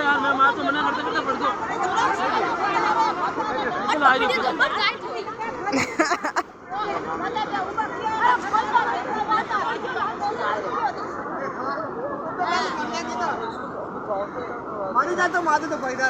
यार मैं मां तो मना करते करते पड़ दो चल आ रही मरी जातो माझं तो पैदा